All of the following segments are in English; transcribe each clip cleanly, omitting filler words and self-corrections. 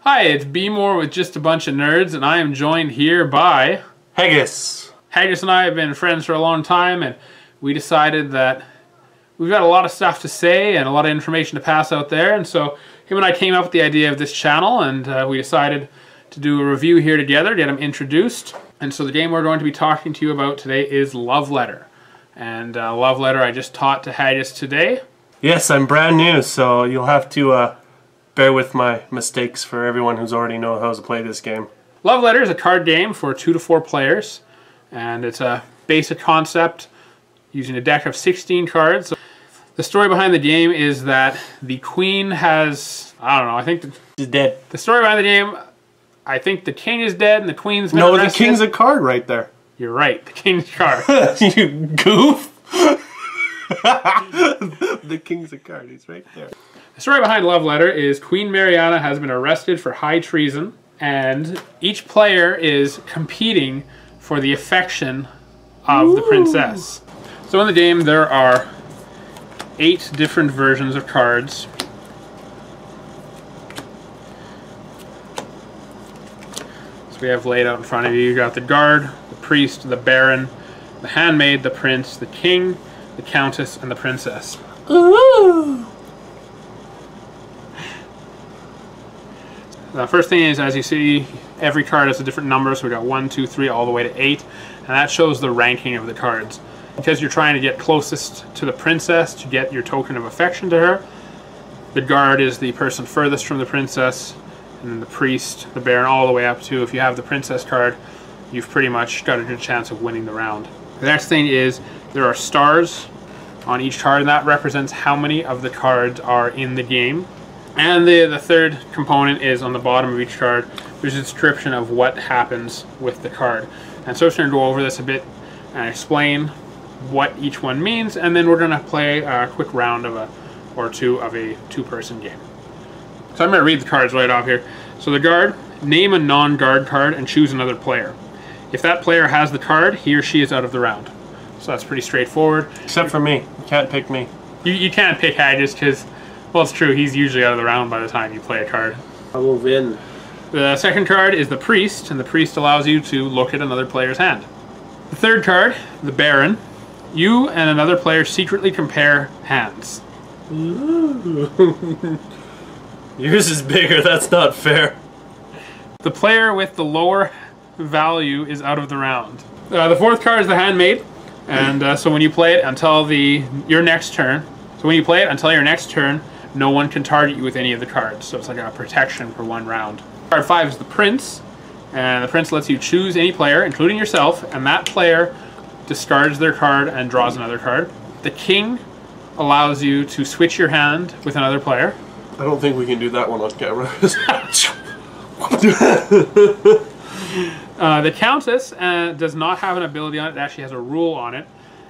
Hi, it's B More with Just a Bunch of Nerds, and I am joined here by Haggis. Haggis and I have been friends for a long time, and we decided that we've got a lot of stuff to say and a lot of information to pass out there, and so him and I came up with the idea of this channel, and we decided to do a review here together, get him introduced. And so the game we're going to be talking to you about today is Love Letter. And Love Letter I just taught to Haggis today. Yes, I'm brand new, so you'll have to bear with my mistakes for everyone who's already know how to play this game. Love Letter is a card game for 2 to 4 players, and it's a basic concept using a deck of 16 cards. The story behind the game is that the queen has, I don't know, I think She's dead. the story behind the game, I think the king is dead and the queen's been No, arrested. the king's a card right there. You're right, the king's card. You goof. The king's a card, he's right there. The story behind Love Letter is Queen Mariana has been arrested for high treason, and each player is competing for the affection of the princess. So in the game there are 8 different versions of cards. So we have laid out in front of you. You got the guard, the priest, the baron, the handmaid, the prince, the king, the countess, and the princess. Ooh. The first thing is, as you see, every card has a different number, so we got 1, 2, 3, all the way to 8, and that shows the ranking of the cards. Because you're trying to get closest to the princess to get your token of affection to her, the guard is the person furthest from the princess, and then the priest, the baron, all the way up to, if you have the princess card, you've pretty much got a good chance of winning the round. The next thing is, there are stars on each card, and that represents how many of the cards are in the game. And the third component is on the bottom of each card. There's a description of what happens with the card. And so I'm just going to go over this a bit and explain what each one means, and then we're going to play a quick round of or two of a 2-person game. So I'm going to read the cards right off here. So the guard, name a non-guard card and choose another player. If that player has the card, he or she is out of the round. So that's pretty straightforward. Except for me. You can't pick me. You can't pick Haggis because, well, it's true, he's usually out of the round by the time you play a card. I will win. The second card is the priest, and the priest allows you to look at another player's hand. The third card, the baron, you and another player secretly compare hands. Ooh. Yours is bigger, that's not fair. The player with the lower value is out of the round. The fourth card is the handmaid, and so when you play it until your next turn, no one can target you with any of the cards, so it's like a protection for 1 round. Card 5 is the prince, and the prince lets you choose any player, including yourself, and that player discards their card and draws another card. The king allows you to switch your hand with another player. I don't think we can do that one on camera. The countess does not have an ability on it. It actually has a rule on it.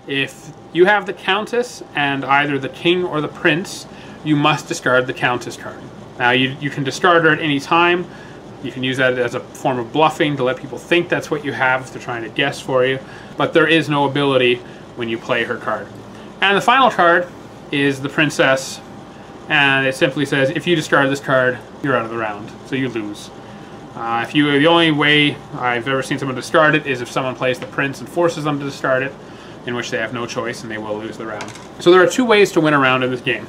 If you have the countess and either the king or the prince, you must discard the countess card. Now you can discard her at any time. You can use that as a form of bluffing to let people think that's what you have if they're trying to guess for you. But there is no ability when you play her card. And the final card is the princess. And it simply says, if you discard this card, you're out of the round. So you lose. The only way I've ever seen someone discard it is if someone plays the prince and forces them to discard it, in which they have no choice and they will lose the round. So there are 2 ways to win a round in this game.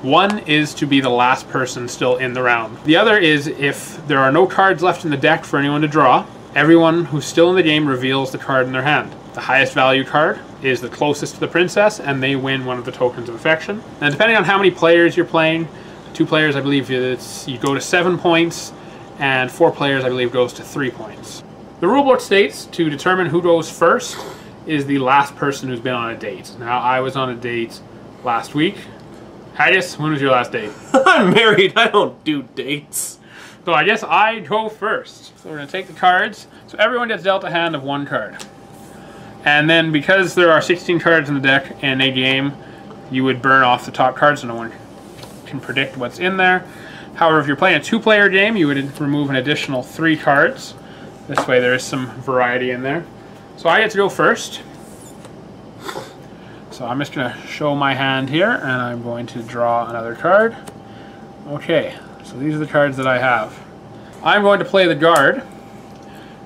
One is to be the last person still in the round. The other is if there are no cards left in the deck for anyone to draw, everyone who's still in the game reveals the card in their hand. The highest value card is the closest to the princess, and they win one of the tokens of affection. And depending on how many players you're playing, 2 players I believe you go to 7 points, and 4 players I believe goes to 3 points. The rulebook states to determine who goes first is the last person who's been on a date. Now I was on a date last week. Haggis, when was your last date? I'm married, I don't do dates. So I guess I go first. So we're going to take the cards. So everyone gets dealt a hand of 1 card. And then because there are 16 cards in the deck in a game, you would burn off the top card so no one can predict what's in there. However, if you're playing a 2-player game, you would remove an additional 3 cards. This way there is some variety in there. So I get to go first. So I'm just going to show my hand here, and I'm going to draw another card. Okay, So these are the cards that I have. I'm going to play the guard,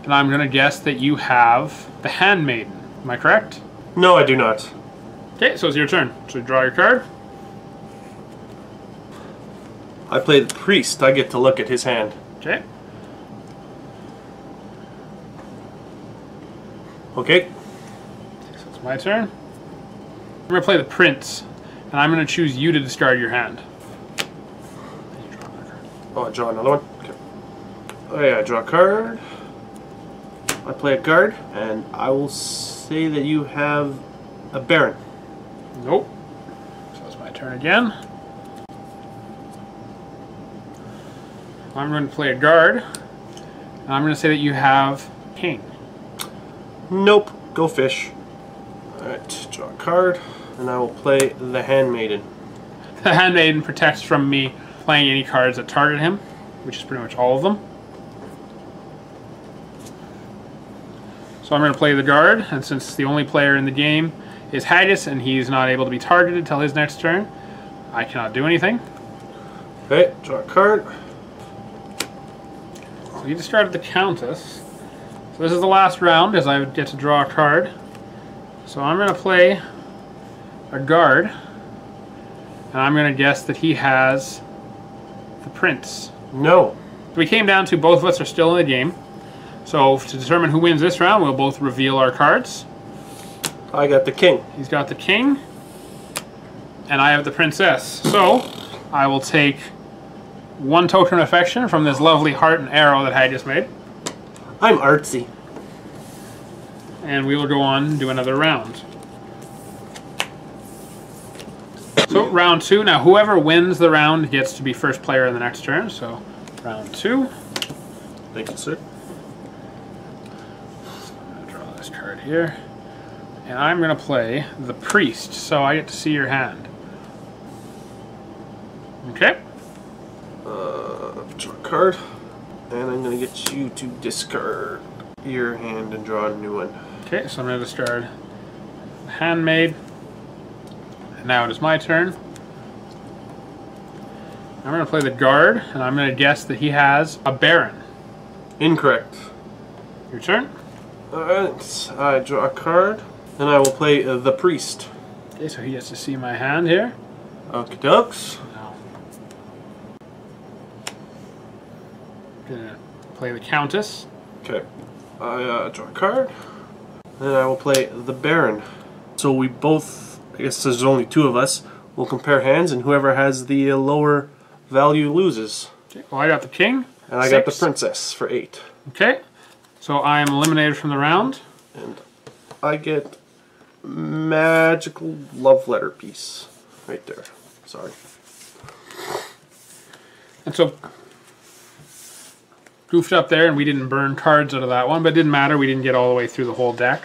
and I'm going to guess that you have the Handmaiden. Am I correct? No, I do not. Okay, so it's your turn. So draw your card. I play the priest. I get to look at his hand. Okay. Okay. So it's my turn. I'm going to play the prince, and I'm going to choose you to discard your hand. Oh, I draw another one? Okay. Oh yeah, I draw a card. I play a guard, and I will say that you have a baron. Nope. So it's my turn again. I'm going to play a guard, and I'm going to say that you have king. Nope. Go fish. Alright, draw a card, and I will play the Handmaiden. The Handmaiden protects from me playing any cards that target him, which is pretty much all of them. So I'm going to play the guard, and since the only player in the game is Haggis, and he's not able to be targeted until his next turn, I cannot do anything. Okay, draw a card. So he discarded the Countess. So this is the last round, as I get to draw a card. So I'm going to play a guard, and I'm going to guess that he has the Prince. No. We came down to both of us are still in the game. So to determine who wins this round, we'll both reveal our cards. I got the king. He's got the king, and I have the princess. So I will take one token of affection from this lovely heart and arrow that I just made. I'm artsy. And we will go on and do another round. So round 2. Now whoever wins the round gets to be first player in the next turn. So round 2. Thank you, sir. So I'm going to draw this card here. And I'm going to play the priest. So I get to see your hand. Okay. Draw a card. And I'm going to get you to discard your hand and draw a new one. Okay, so I'm going to discard the Handmaid. And now it is my turn. I'm going to play the guard, and I'm going to guess that he has a baron. Incorrect. Your turn. Alright, I draw a card, and I will play the priest. Okay, so he gets to see my hand here. Okie dokes. Now, I'm going to play the countess. Okay, I draw a card, and I will play the baron. So we both, I guess there's only two of us, will compare hands, and whoever has the lower value loses. Okay, well, I got the king. And I got the princess for 8. Okay, so I am eliminated from the round. And I get magical love letter piece right there. Sorry. And so goofed up there, and we didn't burn cards out of that one, but it didn't matter. We didn't get all the way through the whole deck.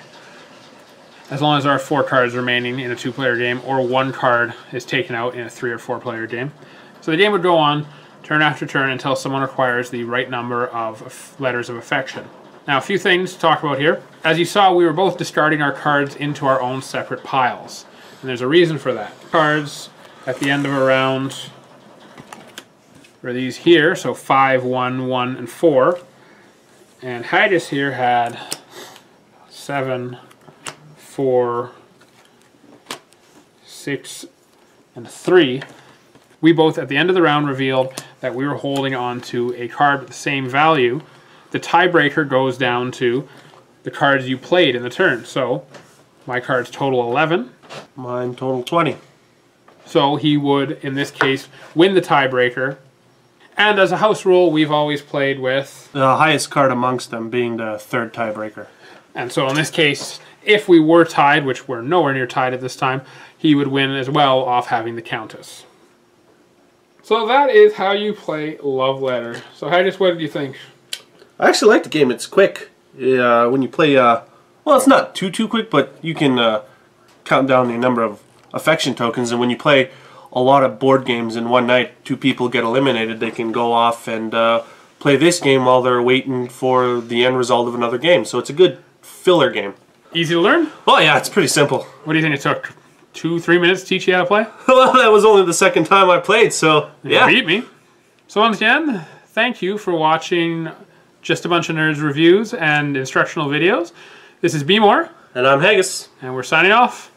As long as there are 4 cards remaining in a 2-player game, or 1 card is taken out in a 3- or 4-player game. So the game would go on turn after turn until someone acquires the right number of letters of affection. Now, a few things to talk about here. As you saw, we were both discarding our cards into our own separate piles. And there's a reason for that. Cards at the end of a round are these here, so 5, 1, 1, and 4. And Haggis here had 7, 4, 6, and 3. We both, at the end of the round, revealed that we were holding on to a card with the same value. The tiebreaker goes down to the cards you played in the turn. So, my cards total 11. Mine total 20. So he would, in this case, win the tiebreaker. And as a house rule, we've always played with The highest card amongst them being the 3rd tiebreaker. And so in this case, if we were tied, which we're nowhere near tied at this time, he would win as well off having the Countess. So that is how you play Love Letter. So Haggis, what did you think? I actually like the game. It's quick. When you play, well, it's not too quick, but you can count down the number of affection tokens, and when you play a lot of board games in one night, 2 people get eliminated, they can go off and play this game while they're waiting for the end result of another game. So it's a good filler game. Easy to learn? Oh yeah, it's pretty simple. What do you think it took? 2-3 minutes to teach you how to play? Well, that was only the 2nd time I played, so yeah. You beat me. So once again, thank you for watching Just a Bunch of Nerds reviews and instructional videos. This is B-More. And I'm Haggis. And we're signing off.